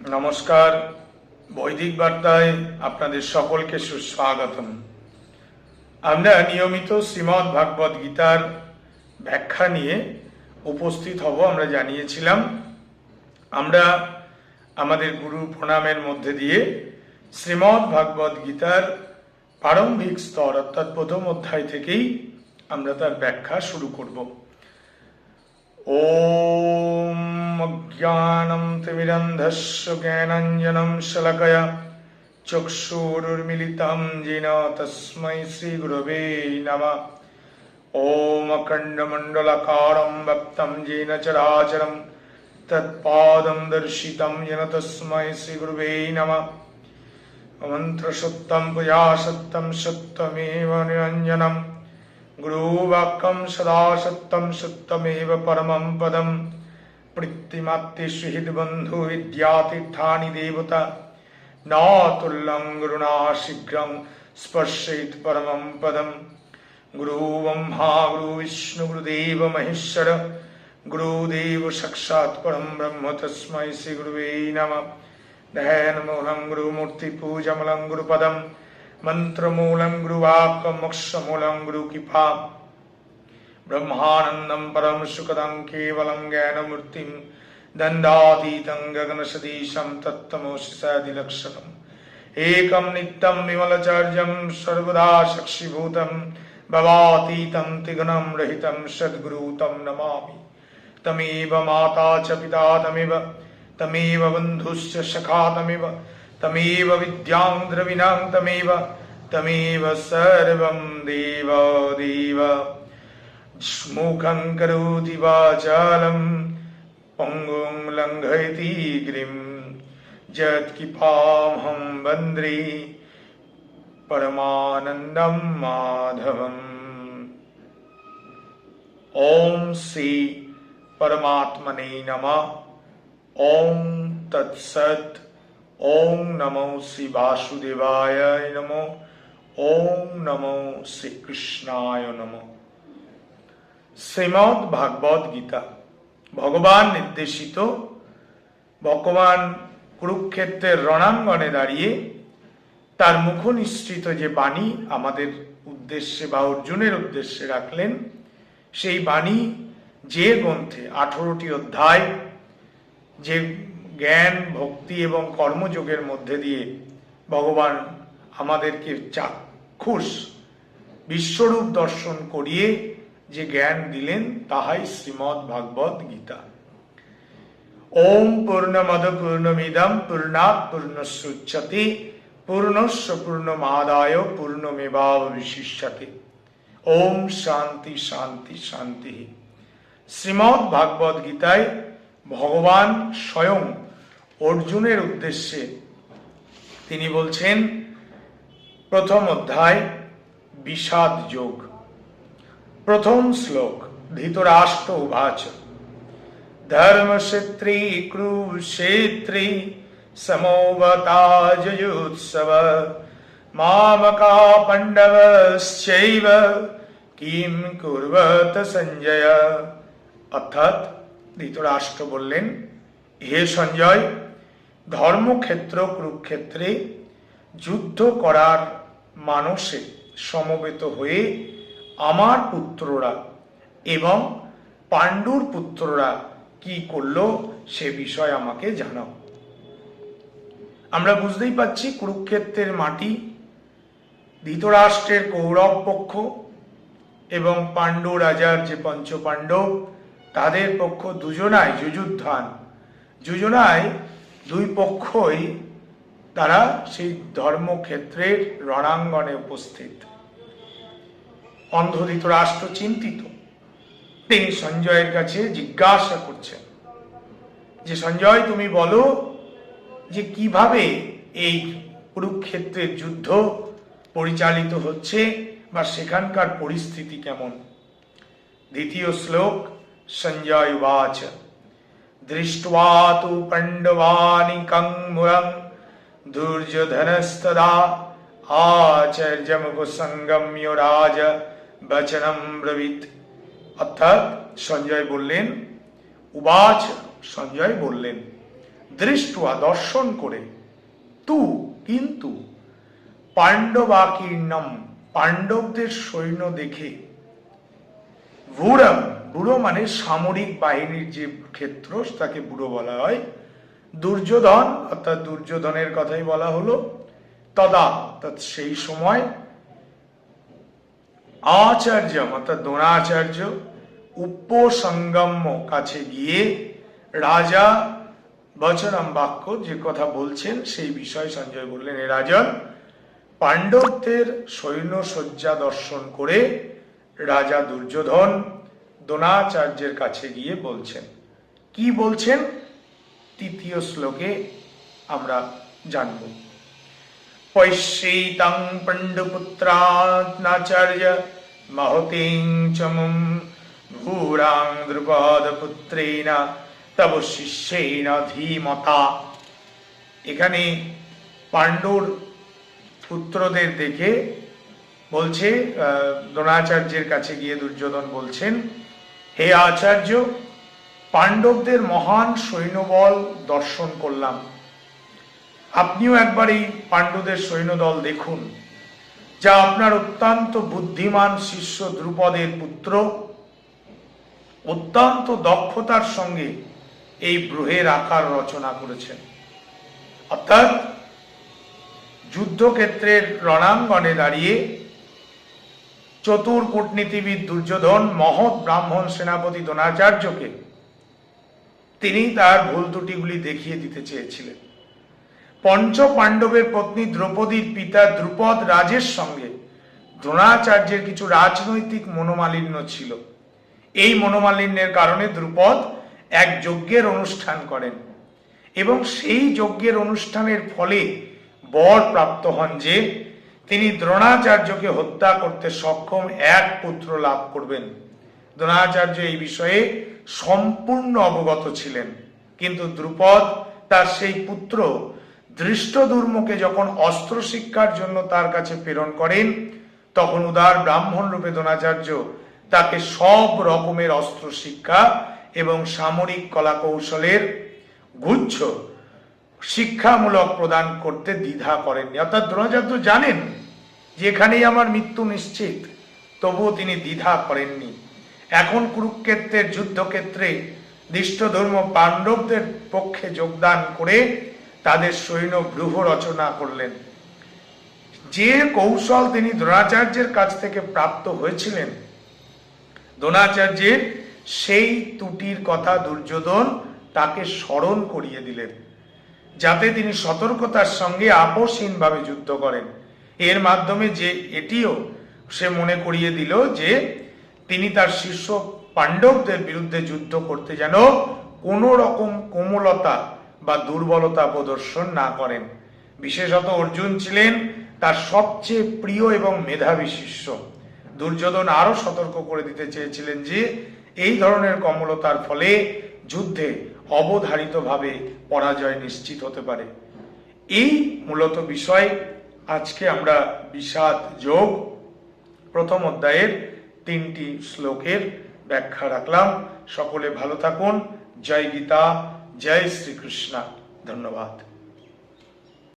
নমস্কার, বৈদিক বার্তায় আপনাদের সকলকে সুস্বাগতম। আমরা নিয়মিত শ্রীমদ্ ভাগবত গীতার ব্যাখ্যা নিয়ে উপস্থিত হব। আমরা জানিয়েছিলাম আমরা আমাদের গুরু প্রণামের মধ্যে দিয়ে শ্রীমদ্ ভাগবত গীতার প্রারম্ভিক স্তর অর্থাৎ প্রথম অধ্যায় থেকেই আমরা তার ব্যাখ্যা শুরু করব। ওম অজ্ঞানম তিমিরন্ধস্য জ্ঞানাঞ্জনম শলাকয়া চক্ষুরুন্মিলিতং येन তস্मै শ্রীগুরবে নমঃ। ওম অখণ্ডমণ্ডলাকারং ব্যক্তং येन চরাচরং তৎপাদং দর্শিतं येन তস্मै শ্রীগুরবে নমঃ। মন্ত্রসত্যং পূজাসত্যং সত্যমেব নিরঞ্জনম গুরুবাক্যং সদা সত্যং সত্যমেব পরমং পদম। প্রীতিমাত্রেষু হৃদ্বন্ধু বিদ্যাতীর্থানি দেবতা ন তুল্যং গুরুণা শীঘ্রং স্পর্শেত পরমং পদম। গুরু ব্রহ্মা গুরু বিষ্ণু গুরুদেব মহেশ্বর গুরুদেব সাক্ষাৎ পরম ব্রহ্ম তস্मै শ্রী গুরুবে নমঃ। ধ্যানমূলং গুরুমূর্তি পূজামূলং গুরুপদম মন্ত্রমূলং গুরুবাক্য মোক্ষমূলং গুরুকৃপা। ব্রহ্মানন্দং পরম সুখদং কেবলং জ্ঞানমূর্তিং দণ্ডাতীतं গগনসদৃশং তত্ত্বমসি সদিলক্ষণम्। একং নিত্যং বিমলচার্যং সর্বদা সাক্ষীভূतं ভবাতীतं ত্রিগুণं রহিतं সদ্গুরু तं নমামি। তমেব মাতা চ পিতা তমেব বন্ধুশ্চ সখা তমেব বিদ্যাং দ্রবিণাং তমেব সর্বং দেব দেব। মুখং কरोति वाचालं পঙ্গুং লঙ্ঘয়তি গিরিম যৎকৃপামহং বন্দে পরমানন্দং মাধবম। ওম শ্রী পরমাত্মনে নমঃ। ওম তৎসৎ। ওম নমো শ্রী বাসুদেবায় নমঃ। ওম নমো শ্রীকৃষ্ণায় নমঃ। শ্রীমদ্ ভাগবত গীতা ভগবান নির্দেশিত, ভগবান কুরুক্ষেত্রের রণাঙ্গনে দাঁড়িয়ে তার মুখ নিঃসৃত যে বাণী আমাদের উদ্দেশ্যে বা অর্জুনের উদ্দেশ্যে রাখলেন, সেই বাণী যে গ্রন্থে 18টি অধ্যায়, যে জ্ঞান ভক্তি এবং কর্মযোগের মধ্যে দিয়ে ভগবান আমাদেরকে চাক্ষুষ বিশ্বরূপ দর্শন করিয়ে যে জ্ঞান দিলেন, তাহাই শ্রীমদ্ ভাগবত গীতা। ওম পূর্ণমদ পূর্ণমিদম পূর্ণাৎ পূর্ণস্যুচ্যতে পূর্ণস্য পূর্ণমাদায় পূর্ণমেবাবশিষ্যতে। ওম শান্তি শান্তি শান্তি। শ্রীমদ্ ভাগবত গীতায় ভগবান স্বয়ং অর্জুনের উদ্দেশ্যে তিনি বলছেন, প্রথম অধ্যায় বিষাদ যোগ। প্রথম শ্লোক, ধৃতরাষ্ট্র উবাচ ধর্মক্ষেত্রে কুরুক্ষেত্রে সমবেতাযুযুৎসব মামকা পাণ্ডবশ্চৈব কিম কুর্বত সঞ্জয়। অর্থাৎ ধৃতরাষ্ট্র বললেন, হে সঞ্জয়, ধর্মক্ষেত্র কুরুক্ষেত্রে যুদ্ধ করার মানসে সমবেত হয়ে আমার পুত্ররা এবং পাণ্ডুর পুত্ররা কি করলো সে বিষয় আমাকে জানাও। আমরা বুঝতেই পাচ্ছি কুরুক্ষেত্রের মাটি ধৃতরাষ্ট্রের কৌরব পক্ষ এবং পাণ্ডু রাজার যে পঞ্চপাণ্ডব তাদের পক্ষ দুজনায় যুযুদ্ধান। যুজনায় দুই পক্ষই তারা সেই ধর্মক্ষেত্রের রণাঙ্গনে উপস্থিত। অন্ধ ধৃতরাষ্ট্র চিন্তিত, তিনি সঞ্জয়ের কাছে জিজ্ঞাসা করছেন যে সঞ্জয়, তুমি বলো যে কিভাবে এই কুরুক্ষেত্রের যুদ্ধ পরিচালিত হচ্ছে বা সেখানকার পরিস্থিতি কেমন। দ্বিতীয় শ্লোক, সঞ্জয় উবাচ দৃष्ट्वा तु পাণ্ডবানিকং মূলং দুর্যোধনস্তদা আচার্যমুপসঙ্গম্য রাজা বচনম ব্রবীত। অর্থাৎ সঞ্জয় বললেন, উবাচ সঞ্জয় বললেন, দৃষ্ট্বা দর্শন করে, তু কিন্তু, পাণ্ডবাকীর্ণম পাণ্ডবদের সৈন্য দেখে, ব্যুঢ়ম ব্যুঢ় মানে সামরিক বাহিনীর যে ক্ষেত্র তাকে ব্যুঢ় বলা হয়, দুর্যোধন অর্থাৎ দুর্যোধনের কথাই বলা হলো, তদা অর্থাৎ সেই সময়, আচার্য অর্থাৎ দ্রোণাচার্য, উপসঙ্গম্য কাছে গিয়ে রাজা বচনম বাক্য যে কথা বলছেন সেই বিষয় সঞ্জয় বললেন, এ রাজন, পাণ্ডবদের সৈন্য সজ্জা দর্শন করে রাজা দুর্যোধন দ্রোণাচার্যের কাছে গিয়ে বলছেন। কি বলছেন তৃতীয় শ্লোকে আমরা জানব। পৈশ্যৈতং পাণ্ডুপুত্রানাচার্য মহতিং চমুম ভূরাং দ্রুপদপুত্রেণ তব শিষ্যেন ধীমতা। এখানে পাণ্ডুর পুত্রদের দেখে বলছে, দ্রোণাচার্যের কাছে গিয়ে দুর্যোধন বলছেন, হে আচার্য, পাণ্ডবদের মহান সৈন্যবল দর্শন করলাম, আপনিও একবার এই পাণ্ডবদের সৈন্যদল দেখুন, যা আপনার অত্যন্ত বুদ্ধিমান শিষ্য দ্রুপদের পুত্র অত্যন্ত দক্ষতার সঙ্গে এই ব্যূহের আকার রচনা করেছেন। অর্থাৎ যুদ্ধক্ষেত্রের রণাঙ্গনে দাঁড়িয়ে চতুর কূটনীতিবিদ দুর্যোধন মহৎ ব্রাহ্মণ সেনাপতি দ্রোণাচার্যকে তিনি তার ভুল ত্রুটিগুলি দেখিয়ে দিতে চেয়েছিলেন। পঞ্চ পাণ্ডবের পত্নী দ্রৌপদীর পিতা দ্রুপদ রাজের সঙ্গে দ্রোণাচার্যের কিছু রাজনৈতিক মনোমালিন্য ছিল। এই মনোমালিন্যের কারণে দ্রুপদ এক যজ্ঞের অনুষ্ঠান করেন এবং সেই যজ্ঞের অনুষ্ঠানের ফলে বর প্রাপ্ত হন যে তিনি দ্রোণাচার্যকে হত্যা করতে সক্ষম এক পুত্র লাভ করবেন। দ্রোণাচার্য এই বিষয়ে সম্পূর্ণ অবগত ছিলেন, কিন্তু দ্রুপদ তার সেই পুত্র ধৃষ্টদ্যুম্নকে যখন অস্ত্র শিক্ষার জন্য তার কাছে প্রেরণ করেন, তখন উদার ব্রাহ্মণ রূপে দ্রোণাচার্য তাকে সব রকমের অস্ত্র শিক্ষা এবং সামরিক কলা কৌশলের গুচ্ছ শিক্ষামূলক প্রদান করতে দ্বিধা করেননি। অর্থাৎ দ্রোণাচার্য জানেন যে এখানেই আমার মৃত্যু নিশ্চিত, তবুও তিনি দ্বিধা করেননি। এখন কুরুক্ষেত্রের যুদ্ধক্ষেত্রে ধৃষ্টদ্যুম্ন পাণ্ডবদের পক্ষে যোগদান করে তাদের সৈন্য ব্যূহ রচনা করলেন। যে কৌশল তিনি দ্রোণাচার্যের কাছ থেকে প্রাপ্ত হয়েছিলেন, দ্রোণাচার্যের সেই ত্রুটির কথা দুর্যোধন তাকে স্মরণ করিয়ে দিলেন, যাতে তিনি সতর্কতার সঙ্গে আপোষহীনভাবে যুদ্ধ করেন। এর মাধ্যমে যে এটিও সে মনে করিয়ে দিল যে তিনি তার শিষ্য পাণ্ডবদের বিরুদ্ধে যুদ্ধ করতে যেন কোনো রকম কোমলতা বা দুর্বলতা প্রদর্শন না করেন। বিশেষত অর্জুন ছিলেন তার সবচেয়ে প্রিয় এবং মেধাবী শিষ্য। দুর্যোধন আরো সতর্ক করে দিতে চেয়েছিলেন যে এই ধরনের কোমলতার ফলে যুদ্ধে অবধারিতভাবে পরাজয় নিশ্চিত হতে পারে। এই মূলত বিষয় আজকে আমরা বিষাদ যোগ প্রথম অধ্যায়ের 3টি শ্লোকের ব্যাখ্যা রাখলাম। সকলে ভালো থাকুন। জয় গীতা, জয় শ্রীকৃষ্ণ। ধন্যবাদ।